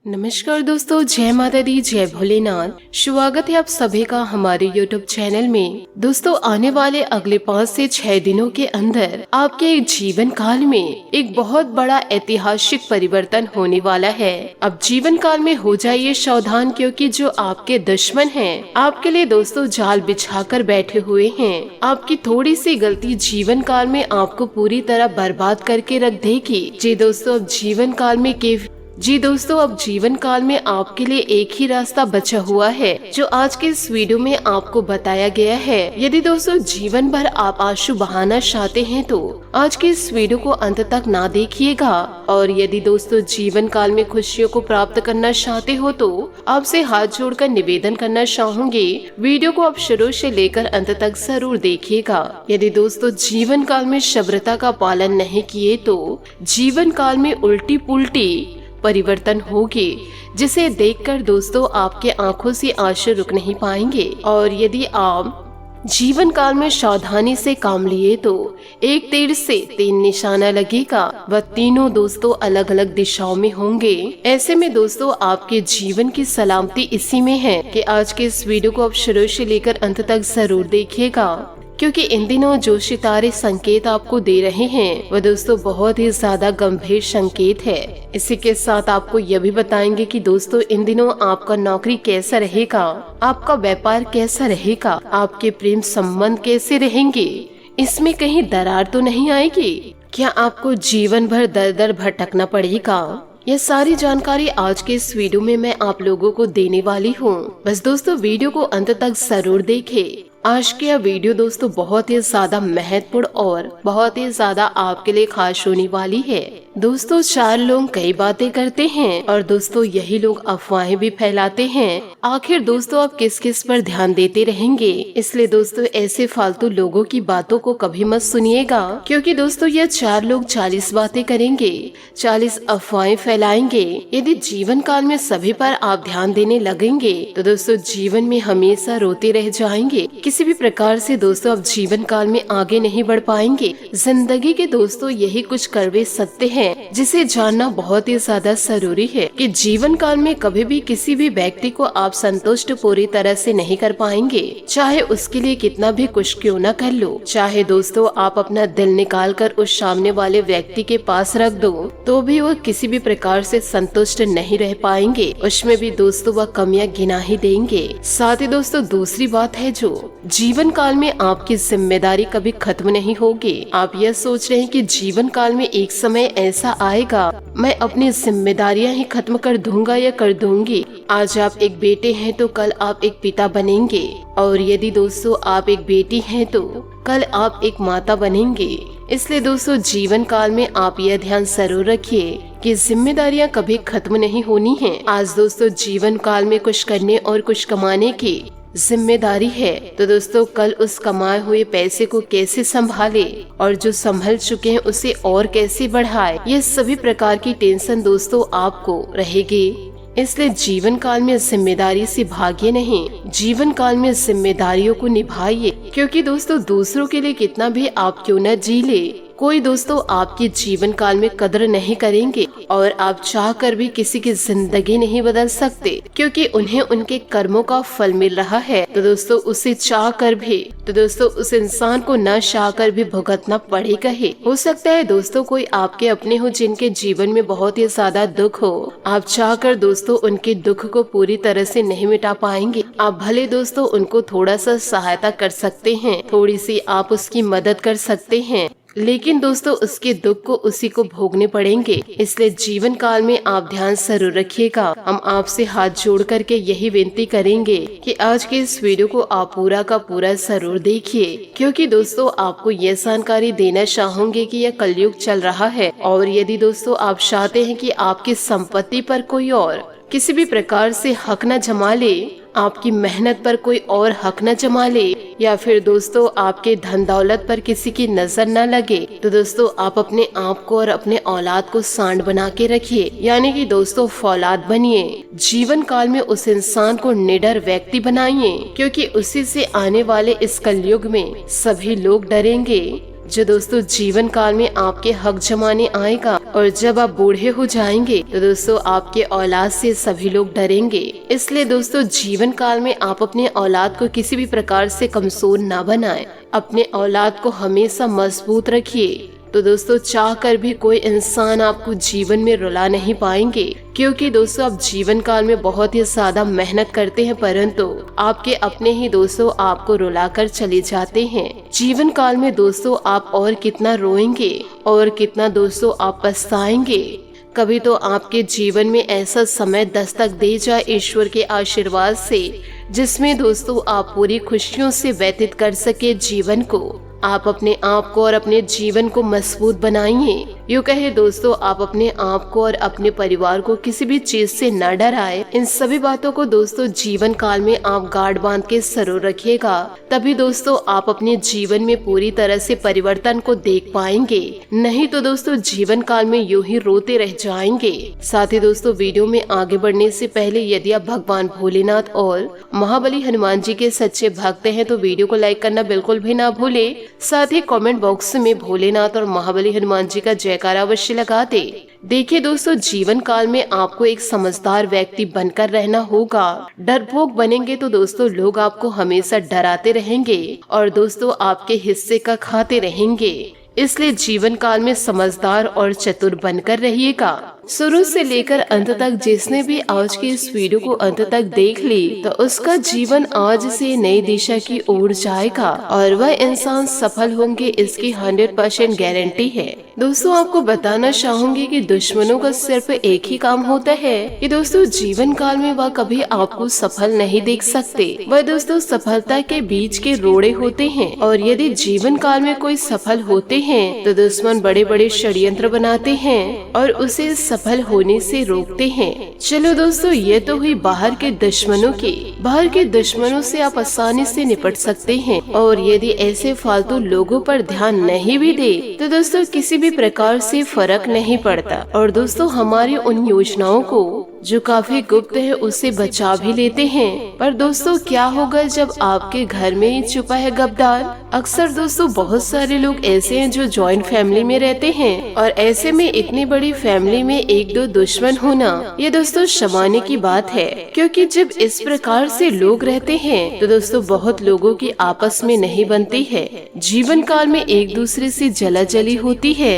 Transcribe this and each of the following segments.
नमस्कार दोस्तों, जय माता दी, जय भोलेनाथ। स्वागत है आप सभी का हमारे YouTube चैनल में। दोस्तों, आने वाले अगले 5 से 6 दिनों के अंदर आपके जीवन काल में एक बहुत बड़ा ऐतिहासिक परिवर्तन होने वाला है। अब जीवन काल में हो जाइए सावधान, क्योंकि जो आपके दुश्मन हैं आपके लिए दोस्तों जाल बिछा कर बैठे हुए हैं। आपकी थोड़ी सी गलती जीवन काल में आपको पूरी तरह बर्बाद करके रख देगी। जी दोस्तों, अब जीवन काल में आपके लिए एक ही रास्ता बचा हुआ है, जो आज के इस वीडियो में आपको बताया गया है। यदि दोस्तों जीवन भर आप आंसू बहाना चाहते हैं तो आज के इस वीडियो को अंत तक ना देखिएगा। और यदि दोस्तों जीवन काल में खुशियों को प्राप्त करना चाहते हो तो आपसे हाथ जोड़कर निवेदन करना चाहूंगी, वीडियो को आप शुरू से लेकर अंत तक जरूर देखिएगा। यदि दोस्तों जीवन काल में सब्रता का पालन नहीं किए तो जीवन काल में उल्टी पुल्टी परिवर्तन होगी, जिसे देखकर दोस्तों आपके आंखों से आंसू रुक नहीं पाएंगे। और यदि आप जीवन काल में सावधानी से काम लिए तो एक तीर से 3 निशाना लगेगा। वह तीनों दोस्तों अलग अलग दिशाओं में होंगे। ऐसे में दोस्तों आपके जीवन की सलामती इसी में है कि आज के इस वीडियो को आप शुरू से लेकर अंत तक जरूर देखिएगा, क्योंकि इन दिनों जो सितारे संकेत आपको दे रहे हैं वह दोस्तों बहुत ही ज्यादा गंभीर संकेत है। इसी के साथ आपको यह भी बताएंगे कि दोस्तों इन दिनों आपका नौकरी कैसा रहेगा, आपका व्यापार कैसा रहेगा, आपके प्रेम संबंध कैसे रहेंगे, इसमें कहीं दरार तो नहीं आएगी, क्या आपको जीवन भर दर दर भटकना पड़ेगा। यह सारी जानकारी आज के इस वीडियो में मैं आप लोगों को देने वाली हूँ। बस दोस्तों वीडियो को अंत तक जरूर देखें। आज की यह वीडियो दोस्तों बहुत ही ज्यादा महत्वपूर्ण और बहुत ही ज्यादा आपके लिए खास होने वाली है। दोस्तों 4 लोग कई बातें करते हैं और दोस्तों यही लोग अफवाहें भी फैलाते हैं। आखिर दोस्तों आप किस किस पर ध्यान देते रहेंगे, इसलिए दोस्तों ऐसे फालतू लोगों की बातों को कभी मत सुनिएगा, क्योंकि दोस्तों यह 4 लोग 40 बातें करेंगे, 40 अफवाहें फैलाएंगे। यदि जीवन काल में सभी पर आप ध्यान देने लगेंगे तो दोस्तों जीवन में हमेशा रोते रह जाएंगे। किसी भी प्रकार से दोस्तों आप जीवन काल में आगे नहीं बढ़ पाएंगे। जिंदगी के दोस्तों यही कुछ कड़वे सत्य हैं, जिसे जानना बहुत ही ज्यादा जरूरी है कि जीवन काल में कभी भी किसी भी व्यक्ति को आप संतुष्ट पूरी तरह से नहीं कर पाएंगे, चाहे उसके लिए कितना भी कुछ क्यों न कर लो। चाहे दोस्तों आप अपना दिल निकाल कर उस सामने वाले व्यक्ति के पास रख दो तो भी वह किसी भी प्रकार से संतुष्ट नहीं रह पाएंगे। उसमें भी दोस्तों वह कमियां गिना ही देंगे। साथ ही दोस्तों दूसरी बात है, जो जीवन काल में आपकी जिम्मेदारी कभी खत्म नहीं होगी। आप यह सोच रहे हैं कि जीवन काल में एक समय ऐसा आएगा मैं अपनी जिम्मेदारियां ही खत्म कर दूंगा या कर दूंगी। आज आप एक बेटे हैं तो कल आप एक पिता बनेंगे, और यदि दोस्तों आप एक बेटी हैं तो कल आप एक माता बनेंगे। इसलिए दोस्तों जीवन काल में आप यह ध्यान जरूर रखिए कि जिम्मेदारियां कभी खत्म नहीं होनी हैं। आज दोस्तों जीवन काल में कुछ करने और कुछ कमाने की जिम्मेदारी है, तो दोस्तों कल उस कमाए हुए पैसे को कैसे संभाले और जो संभल चुके हैं उसे और कैसे बढ़ाए, ये सभी प्रकार की टेंशन दोस्तों आपको रहेगी। इसलिए जीवन काल में जिम्मेदारी से भागिए नहीं, जीवन काल में जिम्मेदारियों को निभाइए, क्योंकि दोस्तों दूसरों के लिए कितना भी आप क्यों न जी ले, कोई दोस्तों आपके जीवन काल में कदर नहीं करेंगे और आप चाह कर भी किसी की जिंदगी नहीं बदल सकते, क्योंकि उन्हें उनके कर्मों का फल मिल रहा है। तो दोस्तों उसे चाह कर भी उस इंसान को न चाह कर भी भुगतना पड़ेगा ही। हो सकता है दोस्तों कोई आपके अपने हो जिनके जीवन में बहुत ही ज्यादा दुख हो, आप चाह कर दोस्तों उनके दुख को पूरी तरह से नहीं मिटा पाएंगे। आप भले दोस्तों उनको थोड़ा सा सहायता कर सकते हैं, थोड़ी सी आप उसकी मदद कर सकते हैं, लेकिन दोस्तों उसके दुख को उसी को भोगने पड़ेंगे। इसलिए जीवन काल में आप ध्यान जरूर रखिएगा। हम आपसे हाथ जोड़ करके यही विनती करेंगे कि आज के इस वीडियो को आप पूरा का पूरा जरूर देखिए, क्योंकि दोस्तों आपको यह जानकारी देना चाहूंगे कि यह कलयुग चल रहा है। और यदि दोस्तों आप चाहते हैं कि आपकी संपत्ति पर कोई और किसी भी प्रकार से हक न जमा ले, आपकी मेहनत पर कोई और हक न जमा ले, या फिर दोस्तों आपके धन दौलत पर किसी की नजर न लगे, तो दोस्तों आप अपने आप को और अपने औलाद को सांड बना के रखिए, यानी कि दोस्तों फौलाद बनिए। जीवन काल में उस इंसान को निडर व्यक्ति बनाइए, क्योंकि उसी से आने वाले इस कलयुग में सभी लोग डरेंगे। जो दोस्तों जीवन काल में आपके हक जमाने आएगा। और जब आप बूढ़े हो जाएंगे तो दोस्तों आपके औलाद से सभी लोग डरेंगे। इसलिए दोस्तों जीवन काल में आप अपने औलाद को किसी भी प्रकार से कमजोर ना बनाएं। अपने औलाद को हमेशा मजबूत रखिए। तो दोस्तों चाह कर भी कोई इंसान आपको जीवन में रुला नहीं पाएंगे, क्योंकि दोस्तों आप जीवन काल में बहुत ही ज्यादा मेहनत करते हैं, परंतु आपके अपने ही दोस्तों आपको रुला कर चले जाते हैं। जीवन काल में दोस्तों आप और कितना रोएंगे और कितना दोस्तों आप पछताएंगे। कभी तो आपके जीवन में ऐसा समय दस्तक दे जाए ईश्वर के आशीर्वाद से, जिसमें दोस्तों आप पूरी खुशियों से व्यतीत कर सके जीवन को। आप अपने आप को और अपने जीवन को मजबूत बनाइए। यूँ कहे दोस्तों आप अपने आप को और अपने परिवार को किसी भी चीज से न डराए। इन सभी बातों को दोस्तों जीवन काल में आप गांठ बांध के जरूर रखिएगा, तभी दोस्तों आप अपने जीवन में पूरी तरह से परिवर्तन को देख पाएंगे। नहीं तो दोस्तों जीवन काल में यूं ही रोते रह जाएंगे। साथ ही दोस्तों वीडियो में आगे बढ़ने से पहले यदि आप भगवान भोलेनाथ और महाबली हनुमान जी के सच्चे भक्त हैं तो वीडियो को लाइक करना बिल्कुल भी ना भूले। साथ ही कमेंट बॉक्स में भोलेनाथ और महाबली हनुमान जी का जयकारा अवश्य लगा दे। देखिए दोस्तों जीवन काल में आपको एक समझदार व्यक्ति बनकर रहना होगा। डरपोक बनेंगे तो दोस्तों लोग आपको हमेशा डराते रहेंगे और दोस्तों आपके हिस्से का खाते रहेंगे। इसलिए जीवन काल में समझदार और चतुर बनकर रहिएगा। शुरू से लेकर अंत तक जिसने भी आज की इस वीडियो को अंत तक देख ली तो उसका जीवन आज से नई दिशा की ओर जाएगा और वह इंसान सफल होंगे, इसकी 100% गारंटी है। दोस्तों आपको बताना चाहूंगी कि दुश्मनों का सिर्फ एक ही काम होता है कि दोस्तों जीवन काल में वह कभी आपको सफल नहीं देख सकते। वह दोस्तों सफलता के बीच के रोड़े होते हैं और यदि जीवन काल में कोई सफल होते हैं तो दुश्मन बड़े बड़े षड्यंत्र बनाते हैं और उसे सफल होने से रोकते हैं। चलो दोस्तों ये तो हुई बाहर के दुश्मनों की। बाहर के दुश्मनों से आप आसानी से निपट सकते हैं और यदि ऐसे फालतू लोगों पर ध्यान नहीं भी दे तो दोस्तों किसी भी प्रकार से फर्क नहीं पड़ता। और दोस्तों हमारी उन योजनाओं को जो काफी गुप्त है उससे बचा भी लेते हैं। पर दोस्तों क्या होगा जब आपके घर में ही छुपा है गद्दार। अक्सर दोस्तों बहुत सारे लोग ऐसे हैं जो जॉइंट फैमिली में रहते हैं और ऐसे में इतनी बड़ी फैमिली में एक दो दुश्मन होना ये दोस्तों शर्माने की बात है, क्योंकि जब इस प्रकार से लोग रहते हैं तो दोस्तों बहुत लोगों की आपस में नहीं बनती है। जीवन काल में एक दूसरे से जलाजली होती है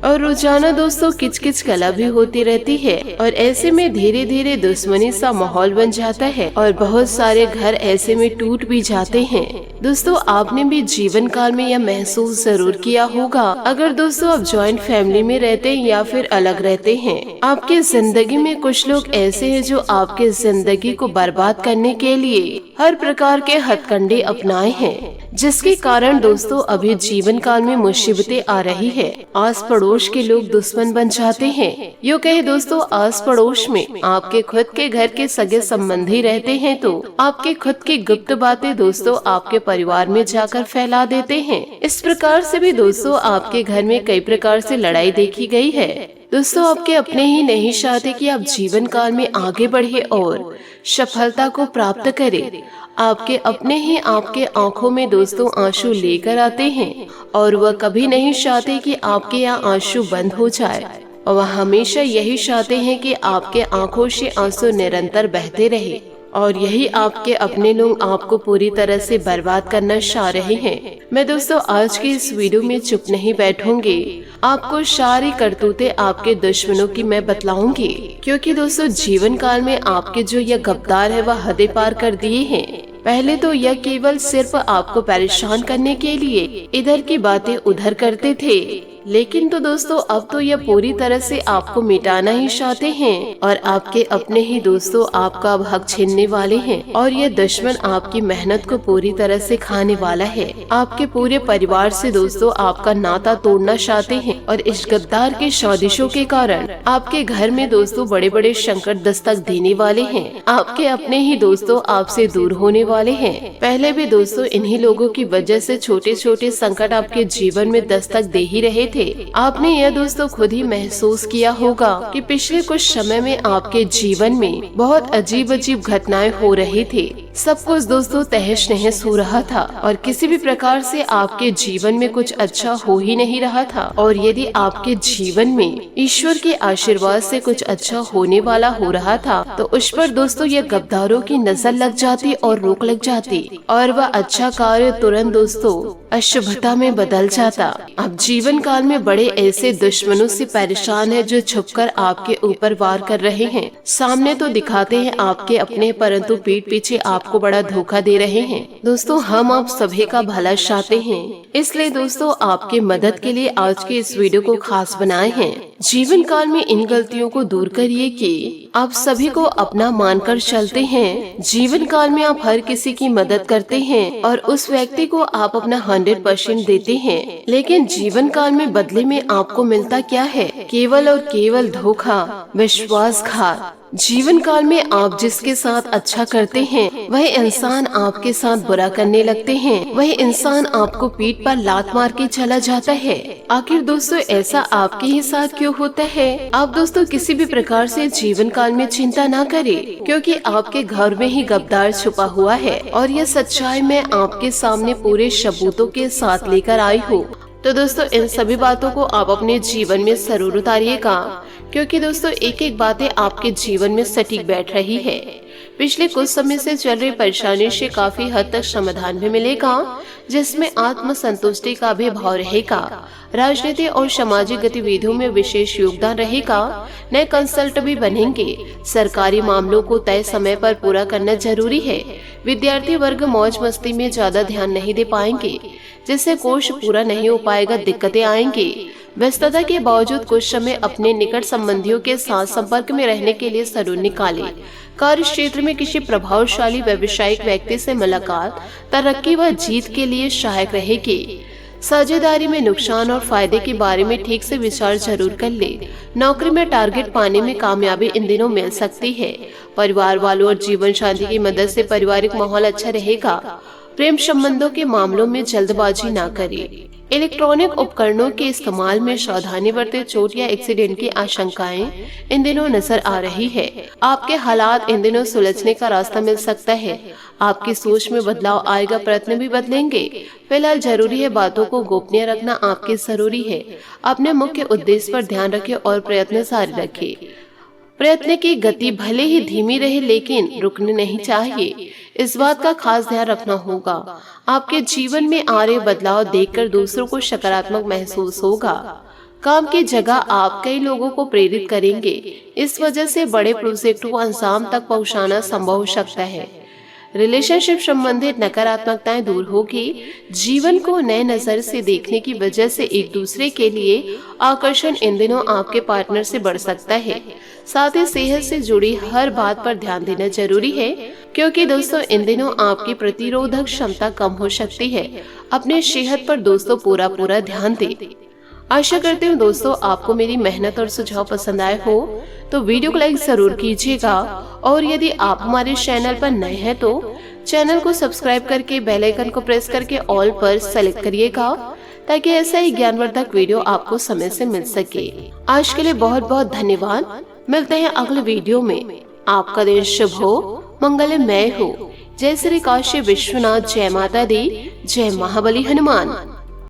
और रोजाना दोस्तों किचकिच कला भी होती रहती है और ऐसे में धीरे धीरे दुश्मनी सा माहौल बन जाता है और बहुत सारे घर ऐसे में टूट भी जाते हैं। दोस्तों आपने भी जीवन काल में यह महसूस जरूर किया होगा। अगर दोस्तों आप जॉइंट फैमिली में रहते हैं या फिर अलग रहते हैं, आपके जिंदगी में कुछ लोग ऐसे हैं जो आपके जिंदगी को बर्बाद करने के लिए हर प्रकार के हथकंडे अपनाए हैं, जिसके कारण दोस्तों अभी जीवन काल में मुसीबतें आ रही है। आस पड़ोस के लोग दुश्मन बन जाते हैं। यूँ कहे दोस्तों आस पड़ोस में आपके खुद के घर के सगे संबंधी रहते हैं तो आपके खुद की गुप्त बातें दोस्तों आपके परिवार में जाकर फैला देते हैं। इस प्रकार से भी दोस्तों आपके घर में कई प्रकार से लड़ाई देखी गई है। दोस्तों आपके अपने ही नहीं चाहते कि आप जीवन काल में आगे बढ़े और सफलता को प्राप्त करें। आपके अपने ही आपके आंखों में दोस्तों आंसू लेकर आते हैं और वह कभी नहीं चाहते कि आपके यहाँ आंसू बंद हो जाए और वह हमेशा यही चाहते हैं कि आपके आंखों से आंसू निरंतर बहते रहे। और यही आपके अपने लोग आपको पूरी तरह से बर्बाद करना चाह रहे हैं। मैं दोस्तों आज की इस वीडियो में चुप नहीं बैठूंगी, आपको सारी करतूतें आपके दुश्मनों की मैं बतलाऊंगी, क्योंकि दोस्तों जीवन काल में आपके जो यह गद्दार है वह हदें पार कर दिए हैं। पहले तो यह केवल सिर्फ आपको परेशान करने के लिए इधर की बातें उधर करते थे, लेकिन तो दोस्तों अब तो यह पूरी तरह से आपको मिटाना ही चाहते हैं और आपके अपने ही दोस्तों आपका अब हक छीनने वाले हैं और यह दुश्मन आपकी मेहनत को पूरी तरह से खाने वाला है। आपके पूरे परिवार से दोस्तों आपका नाता तोड़ना चाहते हैं और इस गद्दार के साजिशों के कारण आपके घर में दोस्तों बड़े बड़े संकट दस्तक देने वाले हैं। आपके अपने ही दोस्तों आपसे दूर होने वाले हैं। पहले भी दोस्तों इन्हीं लोगों की वजह से छोटे छोटे संकट आपके जीवन में दस्तक दे ही रहे थे। आपने यह दोस्तों खुद ही महसूस किया होगा कि पिछले कुछ समय में आपके जीवन में बहुत अजीब अजीब घटनाएं हो रही थी। सब कुछ दोस्तों तहस नहस हो रहा था और किसी भी प्रकार से आपके जीवन में कुछ अच्छा हो ही नहीं रहा था। और यदि आपके जीवन में ईश्वर के आशीर्वाद से कुछ अच्छा होने वाला हो रहा था तो उस पर दोस्तों ये गद्दारों की नजर लग जाती और रोक लग जाती और वह अच्छा कार्य तुरंत दोस्तों अशुभता में बदल जाता। अब जीवन काल में बड़े ऐसे दुश्मनों से परेशान है जो छुपकर आपके ऊपर वार कर रहे हैं। सामने तो दिखाते हैं आपके अपने, परंतु पीठ पीछे आपको बड़ा धोखा दे रहे हैं। दोस्तों हम आप सभी का भला चाहते हैं, इसलिए दोस्तों आपके मदद के लिए आज के इस वीडियो को खास बनाए हैं। जीवन काल में इन गलतियों को दूर करिए कि आप सभी को अपना मानकर चलते हैं। जीवन काल में आप हर किसी की मदद करते हैं और उस व्यक्ति को आप अपना 100% देते हैं, लेकिन जीवन काल में बदले में आपको मिलता क्या है? केवल और केवल धोखा, विश्वासघात। जीवन काल में आप जिसके साथ अच्छा करते हैं वह इंसान आपके साथ बुरा करने लगते हैं, वह इंसान आपको पीठ पर लात मार के चला जाता है। आखिर दोस्तों ऐसा आपके ही साथ क्यों होता है? आप दोस्तों किसी भी प्रकार से जीवन काल में चिंता ना करें, क्योंकि आपके घर में ही गद्दार छुपा हुआ है और यह सच्चाई मैं आपके सामने पूरे सबूतों के साथ लेकर आई हूँ। तो दोस्तों इन सभी बातों को आप अपने जीवन में जरूर उतारिएगा, क्योंकि दोस्तों एक एक बातें आपके जीवन में सटीक बैठ रही है। पिछले कुछ समय से चल रही परेशानी से काफी हद तक समाधान भी मिलेगा, जिसमें आत्म संतुष्टि का भी भाव रहेगा। राजनीति और सामाजिक गतिविधियों में विशेष योगदान रहेगा। नए कंसल्ट भी बनेंगे। सरकारी मामलों को तय समय पर पूरा करना जरूरी है। विद्यार्थी वर्ग मौज मस्ती में ज्यादा ध्यान नहीं दे पाएंगे, जिससे कोर्स पूरा नहीं हो पाएगा, दिक्कतें आएंगी। व्यस्तता के बावजूद कुछ समय अपने निकट संबंधियों के साथ संपर्क में रहने के लिए जरूर निकालें। कार्य क्षेत्र में किसी प्रभावशाली व्यावसायिक व्यक्ति से मुलाकात तरक्की व जीत के लिए सहायक रहेगी। साझेदारी में नुकसान और फायदे के बारे में ठीक से विचार जरूर कर ले। नौकरी में टारगेट पाने में कामयाबी इन दिनों मिल सकती है। परिवार वालों और जीवन साथी की मदद से पारिवारिक माहौल अच्छा रहेगा। प्रेम संबंधों के मामलों में जल्दबाजी ना करें। इलेक्ट्रॉनिक उपकरणों के इस्तेमाल में सावधानी बरते। चोट या एक्सीडेंट की आशंकाएं इन दिनों नजर आ रही है। आपके हालात इन दिनों सुलझने का रास्ता मिल सकता है। आपकी सोच में बदलाव आएगा, प्रयत्न भी बदलेंगे। फिलहाल जरूरी है बातों को गोपनीय रखना आपके जरूरी है। अपने मुख्य उद्देश्य पर ध्यान रखें और प्रयत्न जारी रखें। प्रयत्न की गति भले ही धीमी रहे, लेकिन रुकनी नहीं चाहिए। इस बात का खास ध्यान रखना होगा। आपके जीवन में आ रहे बदलाव देखकर दूसरों को सकारात्मक महसूस होगा। काम की जगह आप कई लोगों को प्रेरित करेंगे। इस वजह से बड़े प्रोजेक्ट को अंजाम तक पहुंचाना संभव हो सकता है। रिलेशनशिप संबंधित नकारात्मकताएं दूर होगी। जीवन को नए नजर से देखने की वजह से एक दूसरे के लिए आकर्षण इन दिनों आपके पार्टनर से बढ़ सकता है। साथ ही सेहत से जुड़ी हर बात पर ध्यान देना जरूरी है, क्योंकि दोस्तों इन दिनों आपकी प्रतिरोधक क्षमता कम हो सकती है। अपने सेहत पर दोस्तों पूरा ध्यान दें। आशा करती हूँ दोस्तों आपको मेरी मेहनत और सुझाव पसंद आए हो, तो वीडियो को लाइक जरूर कीजिएगा। और यदि आप हमारे चैनल पर नए हैं तो चैनल को सब्सक्राइब करके बेल आइकन को प्रेस करके ऑल पर सेलेक्ट करिएगा, ताकि ऐसा ही ज्ञानवर्धक वीडियो आपको समय से मिल सके। आज के लिए बहुत बहुत धन्यवाद। मिलते हैं अगले वीडियो में। आपका दिन शुभ हो, मंगलमय हो। जय श्री काशी विश्वनाथ, जय माता दी, जय महाबली हनुमान।